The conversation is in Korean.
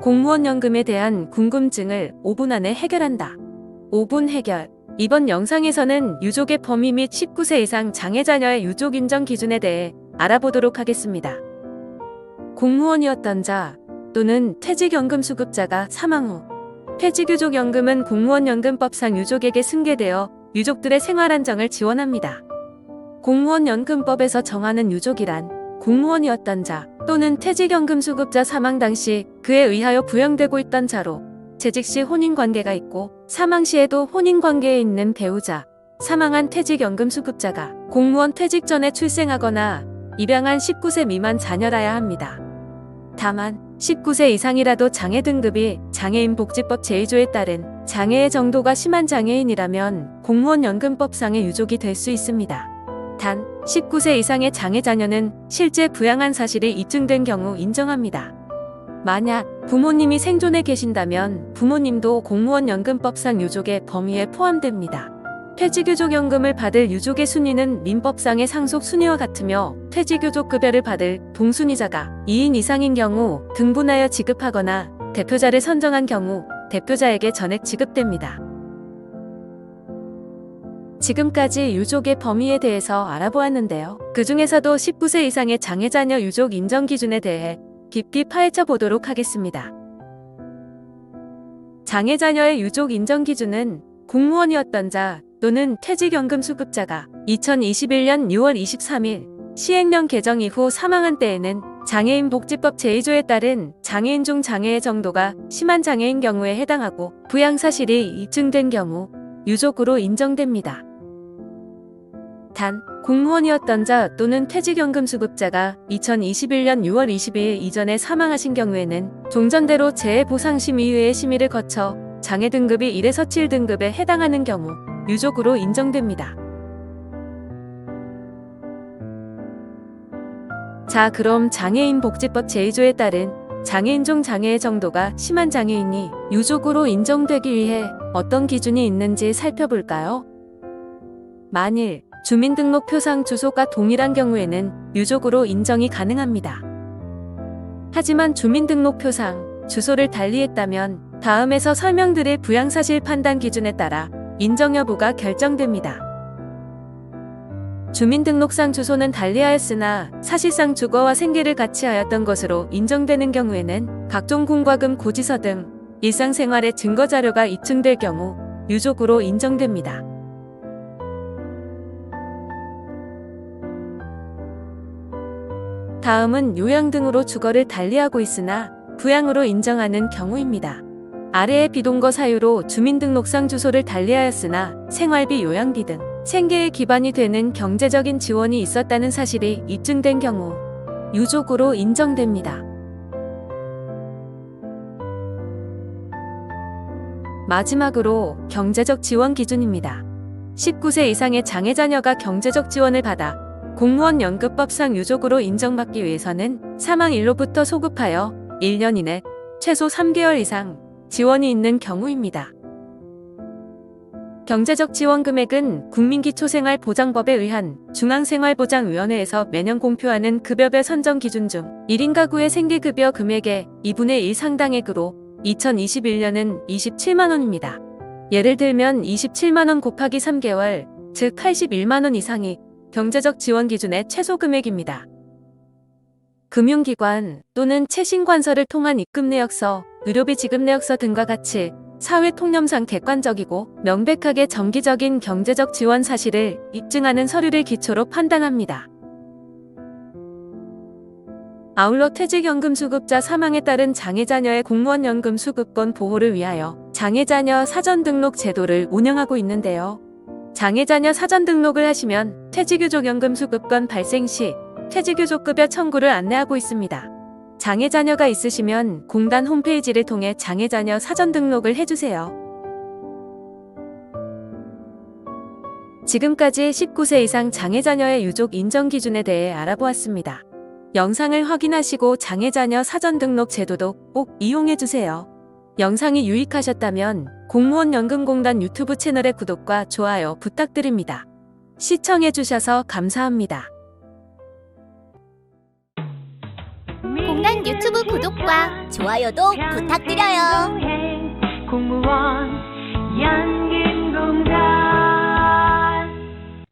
공무원연금에 대한 궁금증을 5분 안에 해결한다. 5분 해결. 이번 영상에서는 유족의 범위 및 19세 이상 장애 자녀의 유족 인정 기준에 대해 알아보도록 하겠습니다. 공무원이었던 자 또는 퇴직연금 수급자가 사망 후 퇴직유족연금은 공무원연금법상 유족에게 승계되어 유족들의 생활안정을 지원합니다. 공무원연금법에서 정하는 유족이란 공무원이었던 자 또는 퇴직연금 수급자 사망 당시 그에 의하여 부양되고 있던 자로 재직 시 혼인관계가 있고 사망 시에도 혼인관계에 있는 배우자, 사망한 퇴직연금 수급자가 공무원 퇴직 전에 출생하거나 입양한 19세 미만 자녀라야 합니다. 다만 19세 이상이라도 장애 등급이 장애인복지법 제2조에 따른 장애의 정도가 심한 장애인이라면 공무원연금법상의 유족이 될 수 있습니다. 단 19세 이상의 장애 자녀는 실제 부양한 사실이 입증된 경우 인정합니다. 만약 부모님이 생존해 계신다면 부모님도 공무원연금법상 유족의 범위에 포함됩니다. 퇴직유족연금을 받을 유족의 순위는 민법상의 상속 순위와 같으며 퇴직유족급여를 받을 동순위자가 2인 이상인 경우 등분하여 지급하거나 대표자를 선정한 경우 대표자에게 전액 지급됩니다. 지금까지 유족의 범위에 대해서 알아보았는데요. 그 중에서도 19세 이상의 장애 자녀 유족 인정 기준에 대해 깊이 파헤쳐 보도록 하겠습니다. 장애 자녀의 유족 인정 기준은 공무원이었던 자 또는 퇴직연금 수급자가 2021년 6월 23일 시행령 개정 이후 사망한 때에는 장애인복지법 제2조에 따른 장애인 중 장애의 정도가 심한 장애인 경우에 해당하고 부양 사실이 입증된 경우 유족으로 인정됩니다. 단, 공무원이었던 자 또는 퇴직연금 수급자가 2021년 6월 22일 이전에 사망하신 경우에는 종전대로 재해보상심의회의 심의를 거쳐 장애 등급이 1에서 7등급에 해당하는 경우 유족으로 인정됩니다. 자, 그럼 장애인복지법 제2조에 따른 장애인 중 장애의 정도가 심한 장애인이 유족으로 인정되기 위해 어떤 기준이 있는지 살펴볼까요? 만일 주민등록표상 주소가 동일한 경우에는 유족으로 인정이 가능합니다. 하지만 주민등록표상 주소를 달리했다면 다음에서 설명드릴 부양사실 판단 기준에 따라 인정 여부가 결정됩니다. 주민등록상 주소는 달리하였으나 사실상 주거와 생계를 같이 하였던 것으로 인정되는 경우에는 각종 공과금 고지서 등 일상생활의 증거자료가 입증될 경우 유족으로 인정됩니다. 다음은 요양 등으로 주거를 달리하고 있으나 부양으로 인정하는 경우입니다. 아래의 비동거 사유로 주민등록상 주소를 달리하였으나 생활비, 요양비 등 생계의 기반이 되는 경제적인 지원이 있었다는 사실이 입증된 경우 유족으로 인정됩니다. 마지막으로 경제적 지원 기준입니다. 19세 이상의 장애 자녀가 경제적 지원을 받아 공무원 연금법상 유족으로 인정받기 위해서는 사망일로부터 소급하여 1년 이내 최소 3개월 이상 지원이 있는 경우입니다. 경제적 지원 금액은 국민기초생활보장법에 의한 중앙생활보장위원회에서 매년 공표하는 급여별 선정 기준 중 1인 가구의 생계급여 금액의 2분의 1 상당액으로 2021년은 27만원입니다. 예를 들면 27만원 곱하기 3개월, 즉 81만원 이상이 경제적 지원 기준의 최소 금액입니다. 금융기관 또는 채신관서를 통한 입금내역서, 의료비 지급내역서 등과 같이 사회통념상 객관적이고 명백하게 정기적인 경제적 지원 사실을 입증하는 서류를 기초로 판단합니다. 아울러 퇴직연금 수급자 사망에 따른 장애자녀의 공무원연금 수급권 보호를 위하여 장애자녀 사전등록 제도를 운영하고 있는데요. 장애자녀 사전등록을 하시면 퇴직유족연금 수급권 발생 시 퇴직유족급여 청구를 안내하고 있습니다. 장애자녀가 있으시면 공단 홈페이지를 통해 장애자녀 사전등록을 해주세요. 지금까지 19세 이상 장애자녀의 유족 인정 기준에 대해 알아보았습니다. 영상을 확인하시고 장애자녀 사전등록 제도도 꼭 이용해주세요. 영상이 유익하셨다면 공무원연금공단 유튜브 채널의 구독과 좋아요 부탁드립니다. 시청해주셔서 감사합니다. 공단 유튜브 구독과 좋아요도 부탁드려요. 공무원